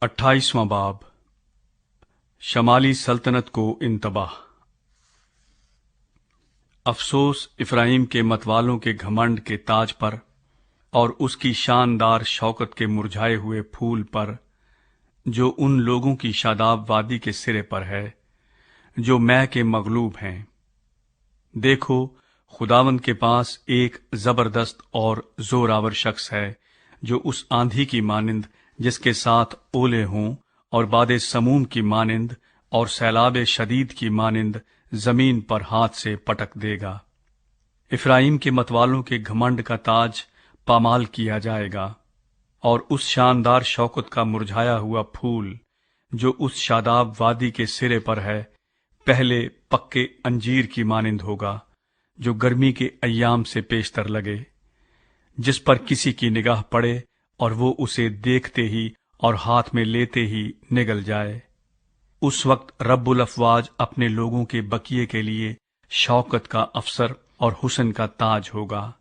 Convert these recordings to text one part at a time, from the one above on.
28वां बाब। शमाली सल्तनत को इंतबाह। अफसोस इफ्राइम के मतवालों के घमंड के ताज पर और उसकी शानदार शौकत के मुरझाए हुए फूल पर, जो उन लोगों की शादाब वादी के सिरे पर है जो मैं के मगलूब हैं। देखो, खुदावंद के पास एक जबरदस्त और जोरावर शख्स है जो उस आंधी की मानिंद जिसके साथ ओले हों और बादे समूम की मानिंद और सैलाब शदीद की मानिंद जमीन पर हाथ से पटक देगा। इफ्राइम के मतवालों के घमंड का ताज पामाल किया जाएगा और उस शानदार शौकत का मुरझाया हुआ फूल जो उस शादाब वादी के सिरे पर है पहले पक्के अंजीर की मानिंद होगा जो गर्मी के अय्याम से पेशतर लगे, जिस पर किसी की निगाह पड़े और वो उसे देखते ही और हाथ में लेते ही निगल जाए। उस वक्त रब्बुल अफवाज अपने लोगों के बकिए के लिए शौकत का अफसर और हुस्न का ताज होगा,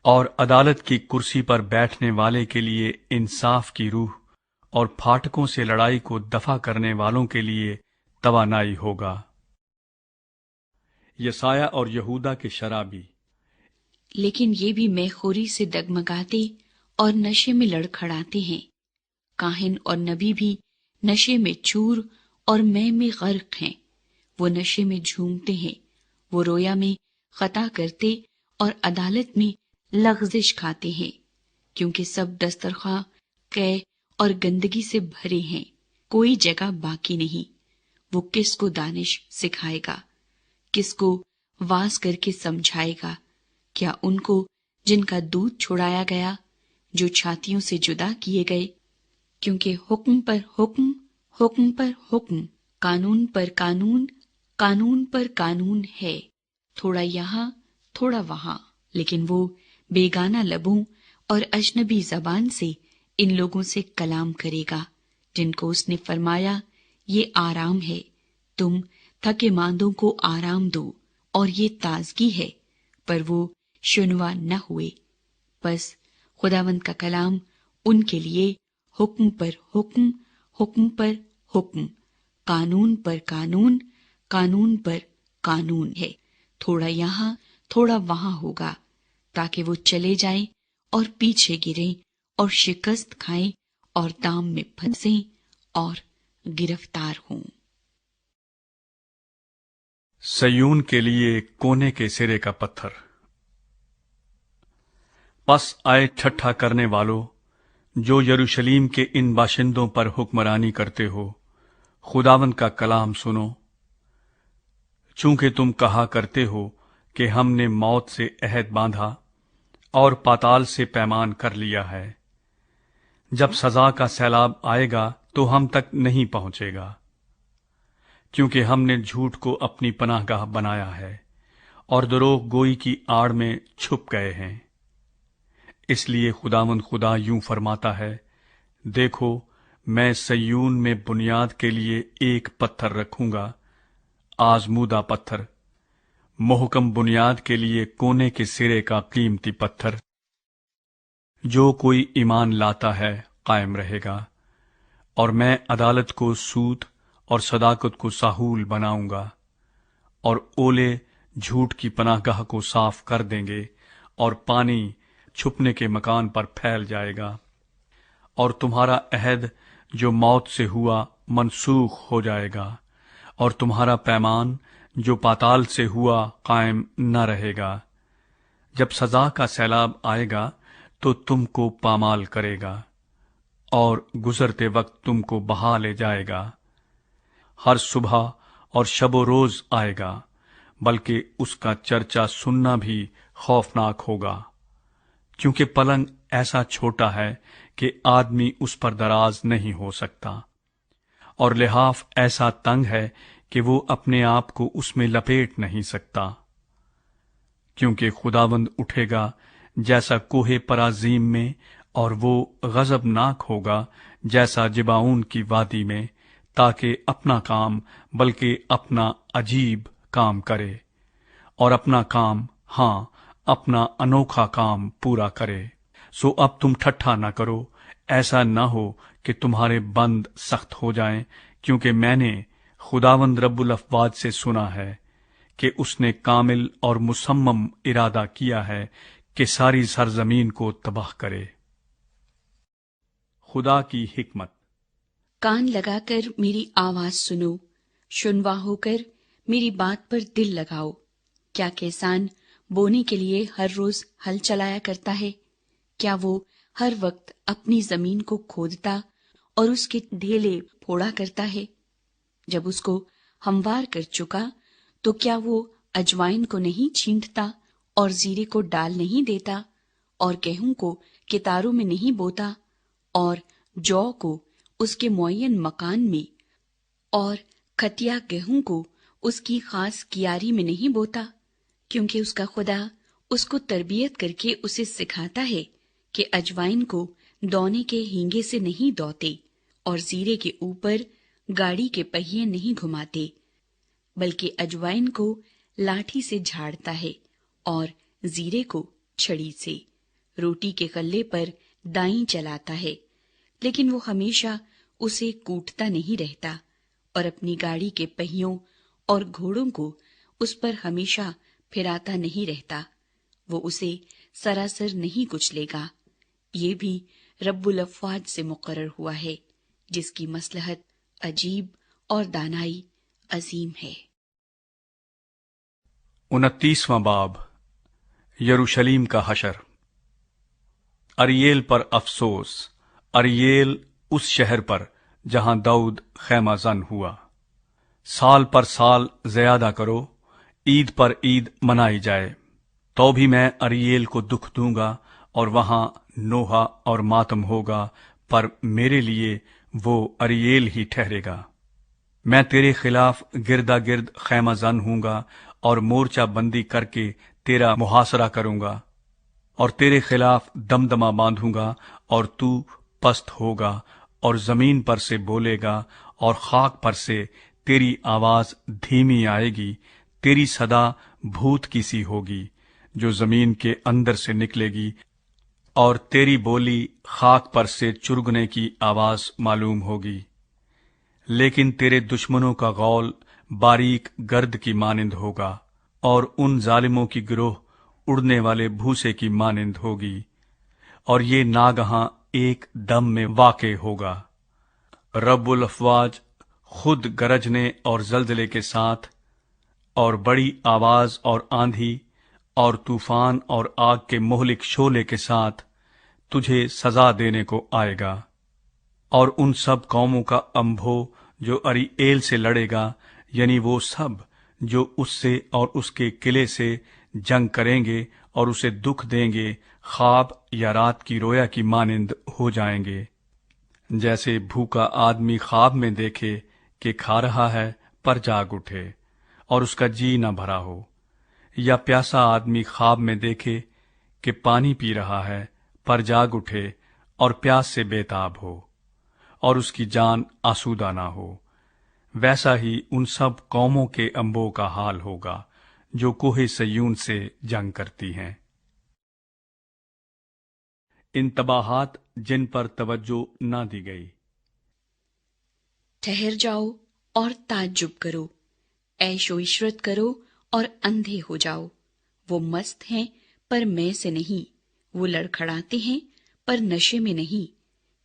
और अदालत की कुर्सी पर बैठने वाले के लिए इंसाफ की रूह और फाटकों से लड़ाई को दफा करने वालों के लिए तवानाई होगा। यसाया और यहूदा के शराबी। लेकिन ये भी मैखोरी से डगमगाते और नशे में लड़खड़ाते हैं। काहिन और नबी भी नशे में चूर और मैं में गर्क हैं। वो नशे में झूमते हैं, वो रोया में खता करते और अदालत में लग़ज़िश खाते हैं, क्योंकि सब दस्तरखां कै और गंदगी से भरे हैं, कोई जगह बाकी नहीं। वो किसको दानिश सिखाएगा, किसको वास करके समझाएगा? क्या उनको जिनका दूध छुड़ाया गया, जो छातियों से जुदा किए गए? क्योंकि हुक्म पर हुक्म, हुक्म पर हुक्म, कानून पर कानून, कानून पर कानून है, थोड़ा यहाँ थोड़ा वहां। लेकिन वो बेगाना लबों और अजनबी जबान से इन लोगों से कलाम करेगा, जिनको उसने फरमाया ये आराम है, तुम थके मांदों को आराम दो, और ये ताजगी है, पर वो शुनवा न हुए। बस खुदावंद का कलाम उनके लिए हुक्म पर हुक्म, हुक्म पर हुक्म, कानून पर कानून, कानून पर कानून है, थोड़ा यहाँ थोड़ा वहां होगा, ताकि वो चले जाएं और पीछे गिरें और शिकस्त खाएं और दाम में फंसें और गिरफ्तार हों। सयून के लिए कोने के सिरे का पत्थर। पस आए ठट्ठा करने वालों, जो यरूशलेम के इन बाशिंदों पर हुक्मरानी करते हो, खुदावंद का कलाम सुनो। चूंकि तुम कहा करते हो कि हमने मौत से अहद बांधा और पाताल से पैमान कर लिया है, जब सजा का सैलाब आएगा तो हम तक नहीं पहुंचेगा, क्योंकि हमने झूठ को अपनी पनाहगाह बनाया है और दरोग गोई की आड़ में छुप गए हैं। इसलिए खुदावंद खुदा यूं फरमाता है, देखो, मैं सयून में बुनियाद के लिए एक पत्थर रखूंगा, आजमूदा पत्थर, मोहकम बुनियाद के लिए कोने के सिरे का कीमती पत्थर। जो कोई ईमान लाता है कायम रहेगा, और मैं अदालत को सूत और सदाकत को साहूल बनाऊंगा, और ओले झूठ की पनाहगाह को साफ कर देंगे, और पानी छुपने के मकान पर फैल जाएगा, और तुम्हारा अहद जो मौत से हुआ मनसूख हो जाएगा, और तुम्हारा पैमान जो पाताल से हुआ कायम न रहेगा। जब सजा का सैलाब आएगा तो तुमको पामाल करेगा और गुजरते वक्त तुमको बहा ले जाएगा। हर सुबह और शबो रोज आएगा, बल्कि उसका चर्चा सुनना भी खौफनाक होगा, क्योंकि पलंग ऐसा छोटा है कि आदमी उस पर दराज नहीं हो सकता, और लिहाफ ऐसा तंग है कि वो अपने आप को उसमें लपेट नहीं सकता। क्योंकि खुदावंद उठेगा जैसा कोहे पराजीम में, और वो गजबनाक होगा जैसा जिबाऊन की वादी में, ताकि अपना काम बल्कि अपना अजीब काम करे, और अपना काम, हाँ, अपना अनोखा काम पूरा करे। सो अब तुम ठट्ठा न करो, ऐसा न हो कि तुम्हारे बंद सख्त हो जाएं, क्योंकि मैंने खुदावंद रब्बुल अफ़वाज से सुना है कि उसने कामिल और मुसम्मम इरादा किया है कि सारी सरजमीन को तबाह करे। खुदा की हिकमत। कान लगाकर मेरी आवाज सुनो, सुनवा होकर मेरी बात पर दिल लगाओ। क्या किसान बोने के लिए हर रोज हल चलाया करता है? क्या वो हर वक्त अपनी जमीन को खोदता और उसके ढेले फोड़ा करता है? जब उसको हमवार कर चुका तो क्या वो अजवाइन को नहीं छींटता और जीरे को डाल नहीं देता और गेहूं को कितारों में नहीं बोता और जौ को उसके मुअय्यन मकान में और खतिया गेहूं को उसकी खास कियारी में नहीं बोता? क्योंकि उसका खुदा उसको तरबियत करके उसे सिखाता है कि अजवाइन को दौने के हींगे से नहीं दौते और जीरे के ऊपर गाड़ी के पहिए नहीं घुमाते, बल्कि अजवाइन को लाठी से झाड़ता है और जीरे को छड़ी से। रोटी के गल्ले पर दाई चलाता है, लेकिन वो हमेशा उसे कूटता नहीं रहता और अपनी गाड़ी के पहियों और घोड़ों को उस पर हमेशा फिराता नहीं रहता। वो उसे सरासर नहीं कुचलेगा। ये भी रब्बुल अफ़वाज से मुकर्रर हुआ है, जिसकी मसलहत अजीब और दानाई अजीम है। 29वां बाब, यरूशलेम का हशर। अरियेल पर अफसोस, अरियेल उस शहर पर जहां दाऊद खैमाजन हुआ। साल पर साल ज्यादा करो, ईद पर ईद मनाई जाए, तो भी मैं अरियेल को दुख दूंगा और वहां नोहा और मातम होगा, पर मेरे लिए वो अरियेल ही ठहरेगा। मैं तेरे खिलाफ गिरदा गिर्द खैमाजन हूंगा और मोर्चा बंदी करके तेरा मुहासरा करूंगा और तेरे खिलाफ दमदमा बांधूंगा और तू पस्त होगा और जमीन पर से बोलेगा और खाक पर से तेरी आवाज धीमी आएगी। तेरी सदा भूत की सी होगी जो जमीन के अंदर से निकलेगी और तेरी बोली खाक पर से चुरगने की आवाज मालूम होगी। लेकिन तेरे दुश्मनों का गौल बारीक गर्द की मानिंद होगा और उन जालिमों की गिरोह उड़ने वाले भूसे की मानिंद होगी, और ये नागहां एक दम में वाक़े होगा। रब्बुल अफ़वाज खुद गरजने और जलजले के साथ और बड़ी आवाज और आंधी और तूफान और आग के मोहलिक शोले के साथ तुझे सजा देने को आएगा। और उन सब कौमों का अंभो जो अरीएल से लड़ेगा, यानी वो सब जो उससे और उसके किले से जंग करेंगे और उसे दुख देंगे, ख्वाब या रात की रोया की मानिंद हो जाएंगे। जैसे भूखा आदमी ख्वाब में देखे कि खा रहा है पर जाग उठे और उसका जी न भरा हो, या प्यासा आदमी ख्वाब में देखे कि पानी पी रहा है पर जाग उठे और प्यास से बेताब हो और उसकी जान आसूदा ना हो, वैसा ही उन सब कौमों के अंबों का हाल होगा जो कोहे सयून से जंग करती हैं। इन तबाहात जिन पर तवज्जो ना दी गई। ठहर जाओ और ताज्जुब करो, ऐशो इशरत करो और अंधे हो जाओ। वो मस्त हैं पर मैं से नहीं, वो लड़खड़ाते हैं पर नशे में नहीं,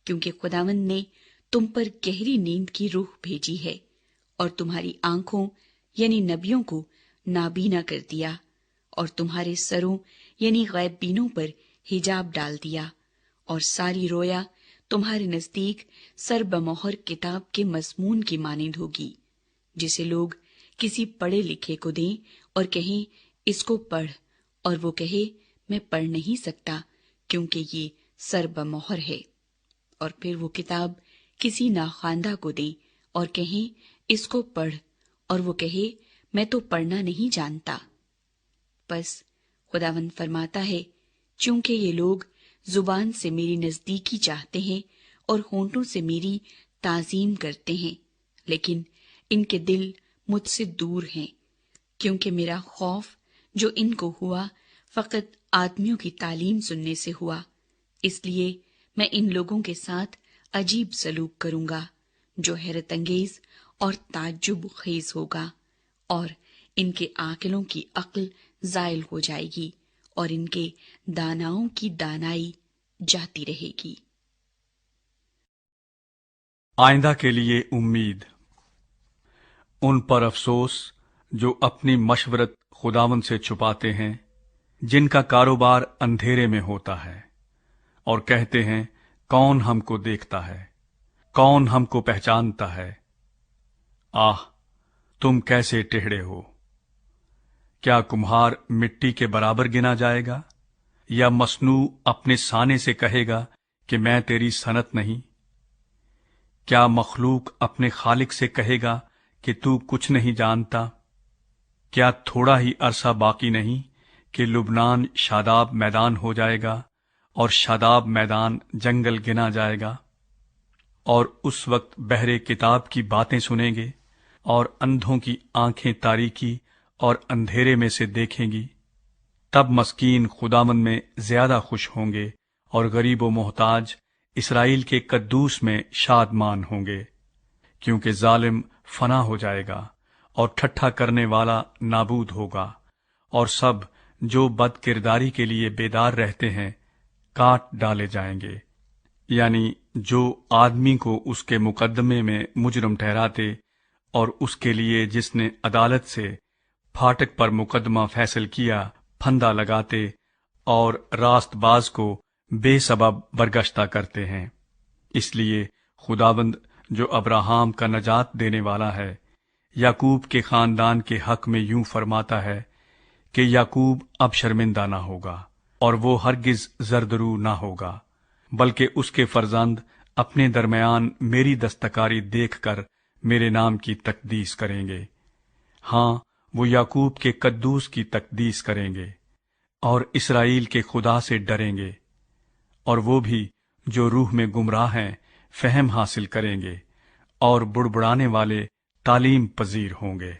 क्योंकि खुदावंद ने तुम पर गहरी नींद की रूह भेजी है और तुम्हारी आंखों यानी नबियों को नाबीना कर दिया और तुम्हारे सरों यानी गैबीनों पर हिजाब डाल दिया, और सारी रोया तुम्हारे नजदीक सरबमोहर किताब के मजमून की मानिंद होगी, जिसे लोग किसी पढ़े लिखे को दें और कहें इसको पढ़, और वो कहे मैं पढ़ नहीं सकता क्योंकि ये सरबमोहर है। और फिर वो किताब किसी नाखांदा को दे और कहें इसको पढ़, और वो कहे मैं तो पढ़ना नहीं जानता। बस खुदावंद फरमाता है, चूंकि ये लोग जुबान से मेरी नजदीकी चाहते हैं और होंठों से मेरी ताजीम करते हैं, लेकिन इनके दिल मुझसे दूर हैं, क्योंकि मेरा खौफ जो इनको हुआ फकत आदमियों की तालीम सुनने से हुआ, اس لیے میں ان لوگوں کے ساتھ عجیب سلوک کروں گا جو حیرت انگیز اور تعجب خیز ہوگا، اور ان کے عاقلوں کی عقل زائل ہو جائے گی اور ان کے داناؤں کی دانائی جاتی رہے گی۔ آئندہ کے لیے امید۔ ان پر افسوس جو اپنی مشورت خداوند سے چھپاتے ہیں، جن کا کاروبار اندھیرے میں ہوتا ہے اور کہتے ہیں کون ہم کو دیکھتا ہے، کون ہم کو پہچانتا ہے۔ آہ، تم کیسے ٹیڑھے ہو! کیا کمہار مٹی کے برابر گنا جائے گا، یا مصنوع اپنے سانے سے کہے گا کہ میں تیری صنعت نہیں؟ کیا مخلوق اپنے خالق سے کہے گا کہ تو کچھ نہیں جانتا؟ کیا تھوڑا ہی عرصہ باقی نہیں کہ لبنان شاداب میدان ہو جائے گا اور شاداب میدان جنگل گنا جائے گا؟ اور اس وقت بہرے کتاب کی باتیں سنیں گے اور اندھوں کی آنکھیں تاریکی اور اندھیرے میں سے دیکھیں گی۔ تب مسکین خداوند میں زیادہ خوش ہوں گے اور غریب و محتاج اسرائیل کے قدوس میں شادمان ہوں گے، کیونکہ ظالم فنا ہو جائے گا اور ٹھٹھا کرنے والا نابود ہوگا، اور سب جو بد کرداری کے لیے بیدار رہتے ہیں کاٹ ڈالے جائیں گے۔ یعنی جو آدمی کو اس کے مقدمے میں مجرم ٹھہراتے اور اس کے لیے جس نے عدالت سے پھاٹک پر مقدمہ فیصل کیا پھندا لگاتے اور راست باز کو بے سبب برگشتہ کرتے ہیں۔ اس لیے خداوند جو ابراہام کا نجات دینے والا ہے، یعقوب کے خاندان کے حق میں یوں فرماتا ہے کہ یعقوب اب شرمندہ نہ ہوگا اور وہ ہرگز زردرو نہ ہوگا، بلکہ اس کے فرزند اپنے درمیان میری دستکاری دیکھ کر میرے نام کی تقدیس کریں گے۔ ہاں، وہ یعقوب کے قدوس کی تقدیس کریں گے اور اسرائیل کے خدا سے ڈریں گے، اور وہ بھی جو روح میں گمراہ ہیں فہم حاصل کریں گے، اور بڑبڑانے والے تعلیم پذیر ہوں گے۔